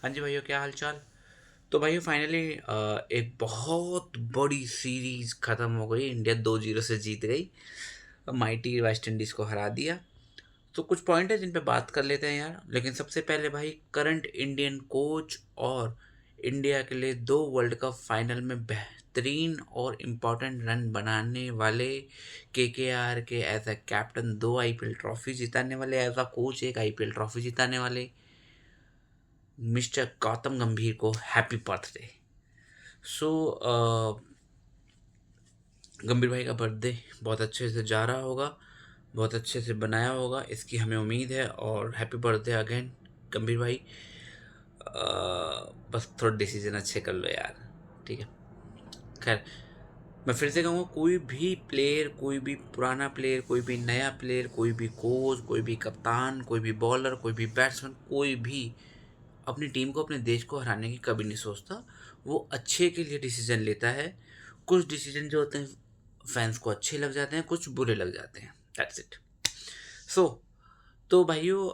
हाँ जी भाइयों, क्या हाल चाल। तो भाइयों फाइनली एक बहुत बड़ी सीरीज खत्म हो गई। इंडिया 2-0 से जीत गई, माइटी वेस्ट इंडीज को हरा दिया। तो कुछ पॉइंट है जिन पे बात कर लेते हैं यार। लेकिन सबसे पहले भाई, करंट इंडियन कोच और इंडिया के लिए 2 वर्ल्ड कप फाइनल में बेहतरीन और इम्पोर्टेंट रन बनाने वाले केकेआर के as a captain 2 IPL trophy जिताने वाले, as a coach 1 IPL trophy जिताने वाले मिस्टर गौतम गंभीर को हैप्पी बर्थडे। सो गंभीर भाई का बर्थडे बहुत अच्छे से जा रहा होगा, बहुत अच्छे से बनाया होगा, इसकी हमें उम्मीद है। और हैप्पी बर्थडे अगेन गंभीर भाई। बस थोड़ा डिसीजन अच्छे कर लो यार, ठीक है। खैर, मैं फिर से कहूँगा, कोई भी प्लेयर, कोई भी पुराना प्लेयर, कोई भी नया प्लेयर, कोई भी कोच, कोई भी कप्तान, कोई भी बॉलर, कोई भी बैट्समैन, कोई भी अपनी टीम को, अपने देश को हराने की कभी नहीं सोचता। वो अच्छे के लिए डिसीजन लेता है। कुछ डिसीजन जो होते हैं फैंस को अच्छे लग जाते हैं, कुछ बुरे लग जाते हैं। That's it. सो तो भाइयों,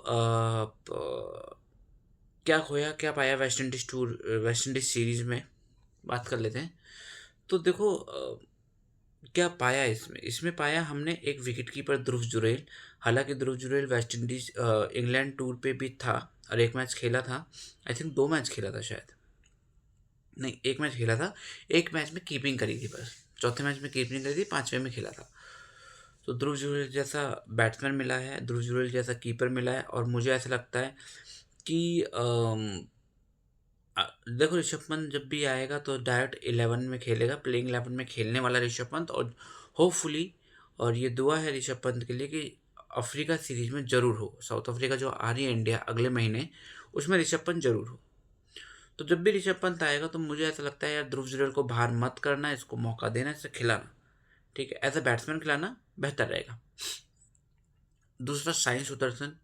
क्या खोया क्या पाया West Indies tour, West Indies series में बात कर लेते हैं। तो देखो, क्या पाया इसमें इसमें पाया हमने एक विकेट कीपर ध्रुव जुरैल। हालांकि Dhruv Jurel West Indies England tour पे भी था और एक मैच खेला था। आई थिंक 2 मैच खेला था शायद, नहीं 1 मैच खेला था। एक मैच में कीपिंग करी थी बस, चौथे मैच में कीपिंग करी थी, 5वें में खेला था। तो ध्रुव जुरैल जैसा बैट्समैन मिला है, ध्रुव जुरैल जैसा कीपर मिला है, और मुझे ऐसा लगता है कि देखो, ऋषभ पंत जब भी आएगा तो डायरेक्ट 11 में खेलेगा, प्लेइंग 11 में खेलने वाला ऋषभ पंत। और होपफुली, और ये दुआ है ऋषभ पंत के लिए कि अफ्रीका सीरीज में जरूर हो, साउथ अफ्रीका जो आ रही है इंडिया अगले महीने, उसमें ऋषभ पंत जरूर हो। तो जब भी ऋषभ पंत आएगा तो मुझे ऐसा लगता है यार, ध्रुव जुरैल को बाहर मत करना, इसको मौका देना, इसे खिलाना, ठीक है, एज अ बैट्समैन खिलाना बेहतर रहेगा। दूसरा, साई सुदर्शन।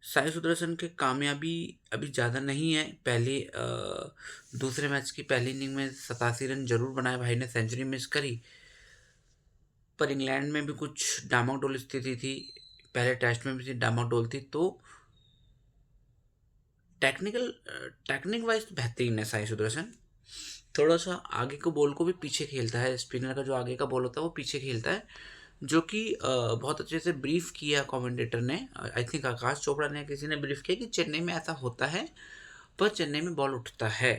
साई सुदर्शन की कामयाबी अभी ज़्यादा नहीं है। पहले दूसरे मैच की पहली इनिंग में 87 रन जरूर बनाए भाई ने, सेंचुरी मिस करी। पर इंग्लैंड में भी कुछ डामाडोल स्थिति थी, पहले टेस्ट में भी थी, डामाडोल थी। तो टेक्निकल टेक्निक वाइज तो बेहतरीन है साई सुदर्शन। थोड़ा सा आगे को बॉल को भी पीछे खेलता है, स्पिनर का जो आगे का बॉल होता है वो पीछे खेलता है, जो कि बहुत अच्छे से ब्रीफ किया कमेंटेटर ने। आई थिंक आकाश चोपड़ा ने किसी ने ब्रीफ किया कि चेन्नई में ऐसा होता है, पर चेन्नई में बॉल उठता है,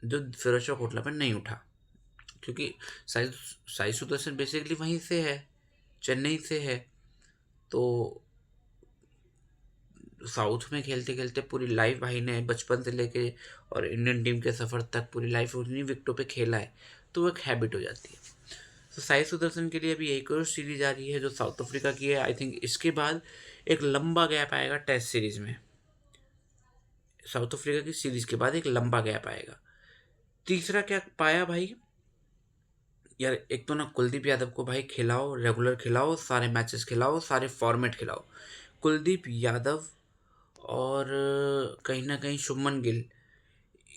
जो फिरोजशाह कोटला पर नहीं उठा। क्योंकि साई साई सुदर्शन बेसिकली वहीं से है, चेन्नई से है। तो साउथ में खेलते खेलते पूरी लाइफ भाई ने बचपन से लेके और इंडियन टीम के सफ़र तक पूरी लाइफ उन्हीं विकेटों पे खेला है, तो वो एक हैबिट हो जाती है। तो साई सुदर्शन के लिए अभी एक और सीरीज आ रही है जो साउथ अफ्रीका की है। आई थिंक इसके बाद एक लंबा गैप आएगा टेस्ट सीरीज में। साउथ अफ्रीका की सीरीज के बाद एक लंबा गैप आएगा। तीसरा क्या पाया भाई यार, एक तो ना कुलदीप यादव को भाई खिलाओ, रेगुलर खिलाओ, सारे मैचेस खिलाओ, सारे फॉर्मेट खिलाओ। कुलदीप यादव और कहीं ना कहीं शुभमन गिल,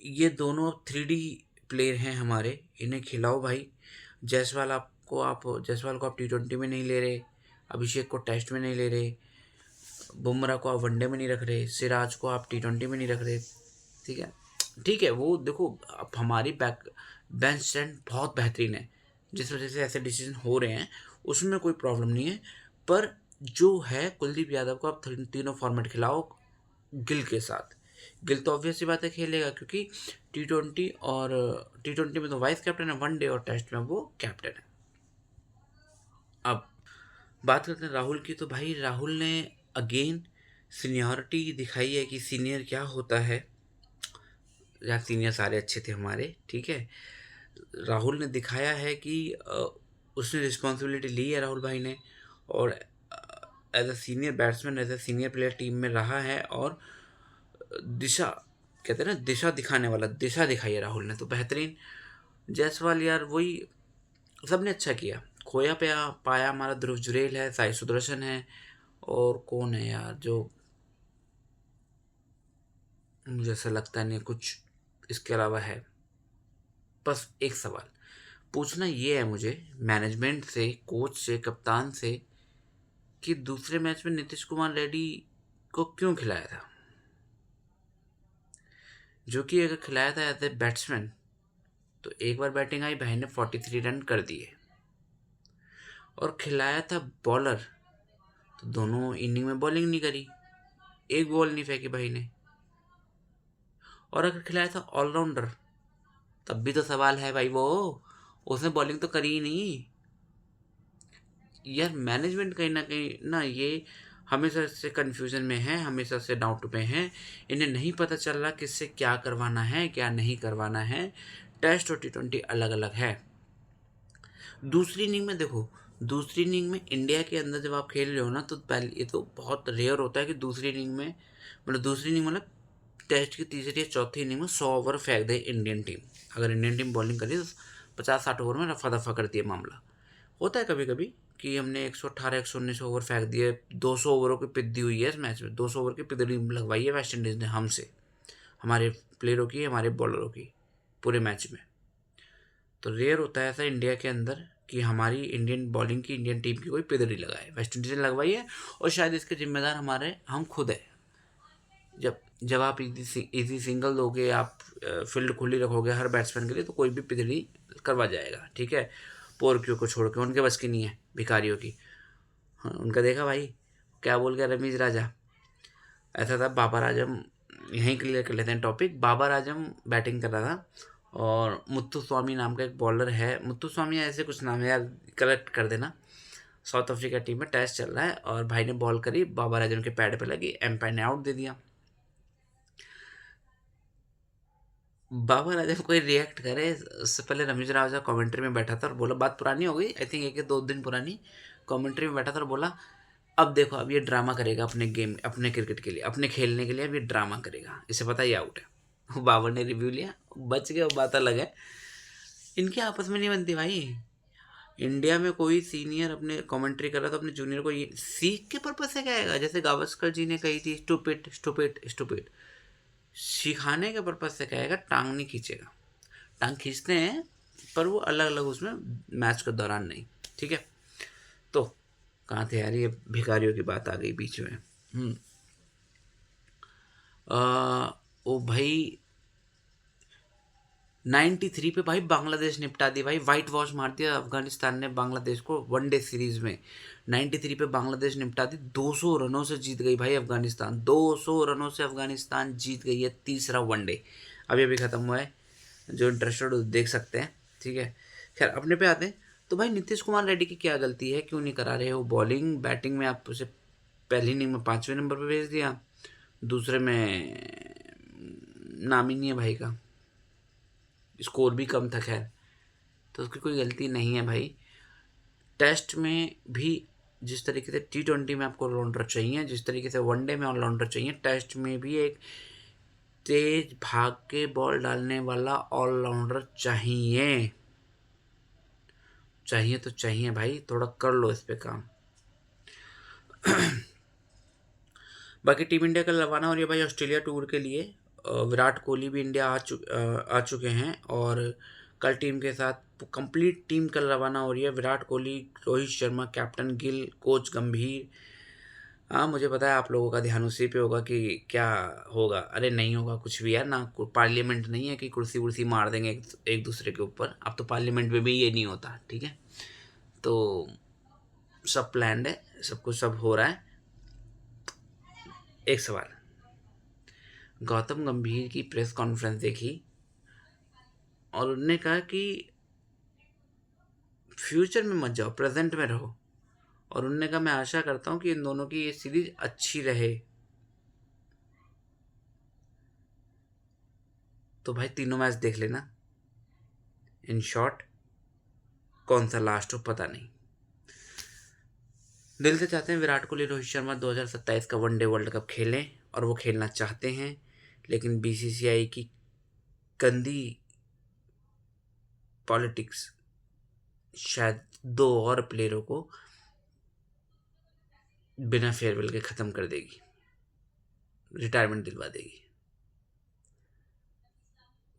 ये दोनों 3D प्लेयर हैं हमारे, इन्हें खिलाओ भाई। जायसवाल को आप T20 में नहीं ले रहे, अभिषेक को टेस्ट में नहीं ले रहे, बुमराह को आप वनडे में नहीं रख रहे, सिराज को आप T20 में नहीं रख रहे, ठीक है। ठीक है, वो देखो, अब हमारी बेंच स्ट्रेंथ बहुत बेहतरीन है, जिस वजह से ऐसे डिसीजन हो रहे हैं, उसमें कोई प्रॉब्लम नहीं है। पर जो है, कुलदीप यादव को आप तीनों फॉर्मेट खिलाओ गिल के साथ। गिल तो ऑब्वियस सी बात है खेलेगा, क्योंकि T20 और T20 में तो वाइस कैप्टन है, वनडे और टेस्ट में वो कैप्टन है। अब बात करते हैं राहुल की। तो भाई राहुल ने अगेन सीनियरिटी दिखाई है कि सीनियर क्या होता है। यार सीनियर सारे अच्छे थे हमारे, ठीक है। राहुल ने दिखाया है कि उसने रिस्पॉन्सिबिलिटी ली है राहुल भाई ने, और as a senior batsman, as a senior player team में रहा है, और दिशा, कहते हैं ना दिशा दिखाने वाला, दिशा दिखाई है राहुल ने, तो बेहतरीन। जायसवाल यार वही, सबने अच्छा किया। खोया पाया पाया हमारा ध्रुव जुरैल है, साई सुदर्शन है, और कौन है यार जो, मुझे ऐसा लगता नहीं कुछ इसके अलावा है। बस एक सवाल पूछना ये है मुझे मैनेजमेंट से, कोच से, कप्तान से, कि दूसरे मैच में नीतीश कुमार रेड्डी को क्यों खिलाया था। जो कि अगर खिलाया था एज ए बैट्समैन तो एक बार बैटिंग आई, भाई ने 43 रन कर दिए। और खिलाया था बॉलर तो दोनों इनिंग में बॉलिंग नहीं करी, एक बॉल नहीं फेंकी भाई ने। और अगर खिलाया था ऑलराउंडर तब भी तो सवाल है भाई, वो उसने बॉलिंग तो करी ही नहीं। यार मैनेजमेंट कहीं ना कहीं ना ये हमेशा से कंफ्यूजन में है, हमेशा से डाउट में है। इन्हें नहीं पता चल रहा किससे क्या करवाना है क्या नहीं करवाना है। टेस्ट और T20 अलग अलग है। दूसरी इनिंग में देखो, दूसरी इनिंग में इंडिया के अंदर जब आप खेल रहे हो ना तो पहले ये तो बहुत रेयर होता है कि दूसरी इनिंग में मतलब दूसरी इनिंग मतलब टेस्ट की तीसरी या चौथी इनिंग में 100 ओवर फेंक दे इंडियन टीम। अगर इंडियन टीम बॉलिंग करी तो 50-60 ओवर में रफा दफा करती है। मामला होता है कभी कभी कि हमने 118 119 ओवर फेंक दिए, 200 ओवरों की पिद्दी हुई है इस मैच में, 200 ओवर की पिद्दी लगवाई है वेस्ट इंडीज़ ने हमसे, हमारे प्लेयरों की, हमारे बॉलरों की, पूरे मैच में। तो रेयर होता है ऐसा इंडिया के अंदर कि हमारी इंडियन बॉलिंग की, इंडियन टीम की कोई पिदड़ी लगाए। वेस्ट इंडीज ने लगवाई है और शायद इसके जिम्मेदार हमारे हम खुद है। जब जब आप इजी सिंगल दोगे, आप फील्ड खुली रखोगे हर बैट्समैन के लिए तो कोई भी पिदड़ी करवा जाएगा, ठीक है। पोरकियों को छोड़ के, उनके बस की नहीं है भिखारियों की। हाँ, उनका देखा भाई क्या बोल गया रमीज राजा। ऐसा था बाबर आजम, यहीं क्लियर कर लेते हैं टॉपिक। बाबर आजम बैटिंग कर रहा था और मुत्तु स्वामी नाम का एक बॉलर है, मुत्तु स्वामी ऐसे कुछ नाम है यार, करेक्ट कर देना। साउथ अफ्रीका टीम में टेस्ट चल रहा है और भाई ने बॉल करी, बाबर आजम के पैड पे लगी, एम्पायर ने आउट दे दिया। बाबर आजम कोई रिएक्ट करे उससे पहले रमीज राजा कमेंट्री में बैठा था और बोला, बात पुरानी हो गई आई थिंक 1 या 2 दिन पुरानी, कमेंट्री में बैठा था और बोला अब देखो अब ये ड्रामा करेगा अपने गेम, अपने क्रिकेट के लिए, अपने खेलने के लिए अब ये ड्रामा करेगा, इसे पता ही आउट है। बाबर ने रिव्यू लिया, बच गया, बात अलग है। इनके आपस में नहीं बनती भाई। इंडिया में कोई सीनियर अपने कमेंट्री कर रहा था अपने जूनियर को ये सीख के पर्पज से कहेगा, जैसे गावस्कर जी ने कही थी स्टूपिड स्टूपिड स्टूपिड, सिखाने के पर्पज से कहेगा, टांग नहीं खींचेगा। टांग खींचते हैं पर वो अलग अलग उसमें, मैच के दौरान नहीं, ठीक है। तो कहाँ थे यार, ये भिखारियों की बात आ गई बीच में। ओ भाई 93 पे भाई बांग्लादेश निपटा दी भाई, वाइट वॉश मार दिया अफगानिस्तान ने बांग्लादेश को वनडे सीरीज में। 93 पे बांग्लादेश निपटा दी, 200 रनों से जीत गई भाई अफगानिस्तान, 200 रनों से अफगानिस्तान जीत गई है तीसरा वनडे। अभी अभी ख़त्म हुआ है, जो इंटरेस्टेड देख सकते हैं, ठीक है। खैर अपने पे आते हैं। तो भाई नीतीश कुमार रेड्डी की क्या गलती है, क्यों नहीं करा रहे हो बॉलिंग? बैटिंग में आप उसे पहली इनिंग में 5वें नंबर पे भेज दिया, दूसरे में नाम ही नहीं है भाई का, स्कोर भी कम था, खैर तो उसकी कोई गलती नहीं है भाई। टेस्ट में भी जिस तरीके से T20 में आपको ऑलराउंडर चाहिए, जिस तरीके से वनडे में ऑलराउंडर चाहिए, टेस्ट में भी एक तेज भाग के बॉल डालने वाला ऑलराउंडर चाहिए। चाहिए तो चाहिए भाई, थोड़ा कर लो इस पे काम। बाकी टीम इंडिया का रवाना हो रही है भाई ऑस्ट्रेलिया टूर के लिए। विराट कोहली भी इंडिया आ चुके हैं और कल टीम के साथ कंप्लीट टीम कल रवाना हो रही है। विराट कोहली, रोहित शर्मा, कैप्टन गिल, कोच गंभीर। हाँ मुझे पता है आप लोगों का ध्यान उसी पे होगा कि क्या होगा। अरे नहीं होगा कुछ भी यार, ना पार्लियामेंट नहीं है कि कुर्सी वुर्सी मार देंगे एक दूसरे के ऊपर। अब तो पार्लियामेंट में भी ये नहीं होता, ठीक है। तो सब प्लान्ड है, सब कुछ सब हो रहा है। एक सवाल, गौतम गंभीर की प्रेस कॉन्फ्रेंस देखी और उन्होंने कहा कि फ्यूचर में मत जाओ, प्रेजेंट में रहो। और उन्होंने कहा मैं आशा करता हूँ कि इन दोनों की ये सीरीज अच्छी रहे। तो भाई तीनों मैच देख लेना। इन शॉर्ट कौन सा लास्ट हो पता नहीं। दिल से चाहते हैं विराट कोहली, रोहित शर्मा 2027 का वनडे वर्ल्ड कप खेलें और वो खेलना चाहते हैं, लेकिन BCCI की गंदी पॉलिटिक्स शायद 2 और प्लेयरों को बिना फेयरवेल के ख़त्म कर देगी, रिटायरमेंट दिलवा देगी।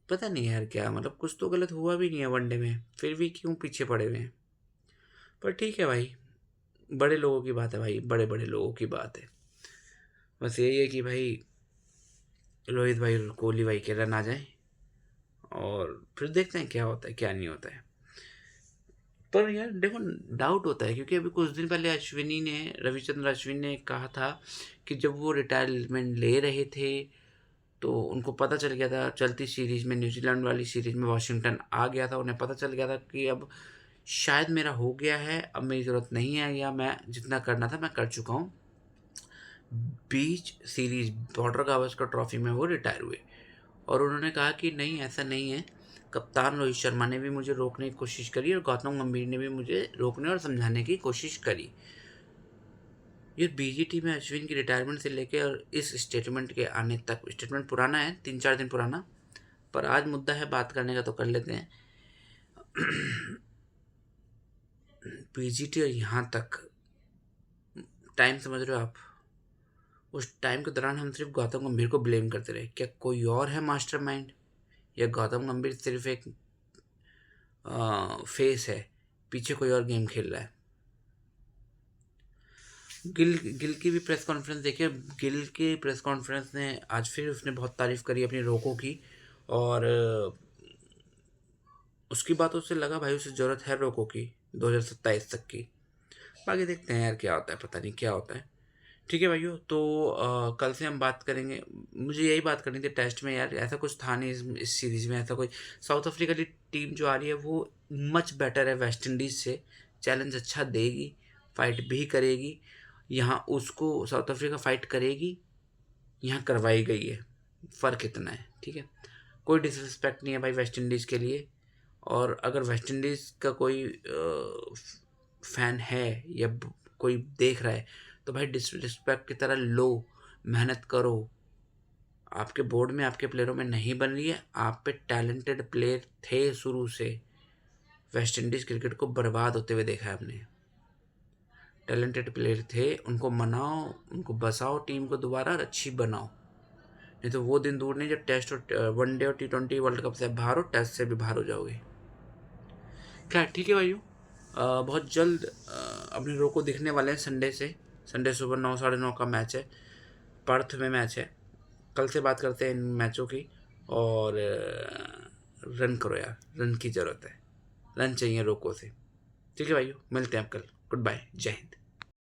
पता नहीं यार क्या, मतलब कुछ तो गलत हुआ भी नहीं है वनडे में, फिर भी क्यों पीछे पड़े हुए हैं। पर ठीक है भाई, बड़े लोगों की बात है भाई, बड़े बड़े लोगों की बात है। बस यही है कि भाई रोहित भाई कोहली भाई के रन आ जाएं और फिर देखते हैं क्या होता है क्या नहीं होता है। पर यार देखो, डाउट होता है क्योंकि अभी कुछ दिन पहले रविचंद्र अश्विन ने कहा था कि जब वो रिटायरमेंट ले रहे थे तो उनको पता चल गया था, चलती सीरीज में, न्यूजीलैंड वाली सीरीज में वाशिंगटन आ गया था, उन्हें पता चल गया था कि अब शायद मेरा हो गया है, अब मेरी ज़रूरत नहीं है, या मैं जितना करना था मैं कर चुका हूँ। बीच सीरीज बॉर्डर गावस्कर ट्रॉफी में वो रिटायर हुए और उन्होंने कहा कि नहीं, ऐसा नहीं है। कप्तान रोहित शर्मा ने भी मुझे रोकने की कोशिश करी और गौतम गंभीर ने भी मुझे रोकने और समझाने की कोशिश करी। ये बीजीटी में अश्विन की रिटायरमेंट से लेकर और इस स्टेटमेंट के आने तक, स्टेटमेंट पुराना है, 3-4 दिन पुराना, पर आज मुद्दा है बात करने का तो कर लेते हैं। बीजीटी और यहाँ तक टाइम समझ रहे हो आप? उस टाइम के दौरान हम सिर्फ गौतम गंभीर को ब्लेम करते रहे। क्या कोई और है मास्टरमाइंड, या गौतम गंभीर सिर्फ एक फेस है, पीछे कोई और गेम खेल रहा है? गिल गिल की भी प्रेस कॉन्फ्रेंस देखिए। गिल के प्रेस कॉन्फ्रेंस ने आज फिर उसने बहुत तारीफ करी अपनी रोकों की, और उसकी बातों से लगा भाई उसे ज़रूरत है रोकों की 2027 तक की। बाकी देखते हैं यार क्या होता है, पता नहीं क्या होता है। ठीक है भाइयों, तो कल से हम बात करेंगे। मुझे यही बात करनी थी टेस्ट में यार, ऐसा कुछ था नहीं इस सीरीज़ में, ऐसा कोई। साउथ अफ्रीका की टीम जो आ रही है वो मच बेटर है वेस्ट इंडीज़ से, चैलेंज अच्छा देगी, फाइट भी करेगी। यहाँ उसको साउथ अफ्रीका फाइट करेगी, यहाँ करवाई गई है, फ़र्क इतना है। ठीक है, कोई डिसरिस्पेक्ट नहीं है भाई वेस्ट इंडीज़ के लिए। और अगर वेस्ट इंडीज़ का कोई फ़ैन है या कोई देख रहा है तो भाई डिसरिस्पेक्ट की तरह लो, मेहनत करो। आपके बोर्ड में, आपके प्लेयरों में नहीं बन रही है, आप पे टैलेंटेड प्लेयर थे शुरू से। वेस्ट इंडीज़ क्रिकेट को बर्बाद होते हुए देखा है आपने। टैलेंटेड प्लेयर थे, उनको मनाओ, उनको बसाओ टीम को दोबारा और अच्छी बनाओ। नहीं तो वो दिन दूर नहीं जब टेस्ट और वनडे और T20 वर्ल्ड कप से बाहर हो, टेस्ट से भी बाहर हो जाओगे। क्या ठीक है भाइयों, बहुत जल्द अपने रो को दिखने वाले हैं संडे सुबह 9, 9:30 का मैच है, पर्थ में मैच है। कल से बात करते हैं इन मैचों की। और रन करो यार, रन की ज़रूरत है, रन चाहिए रोको से। ठीक है भाइयों, मिलते हैं आप कल। गुड बाय, जय हिंद।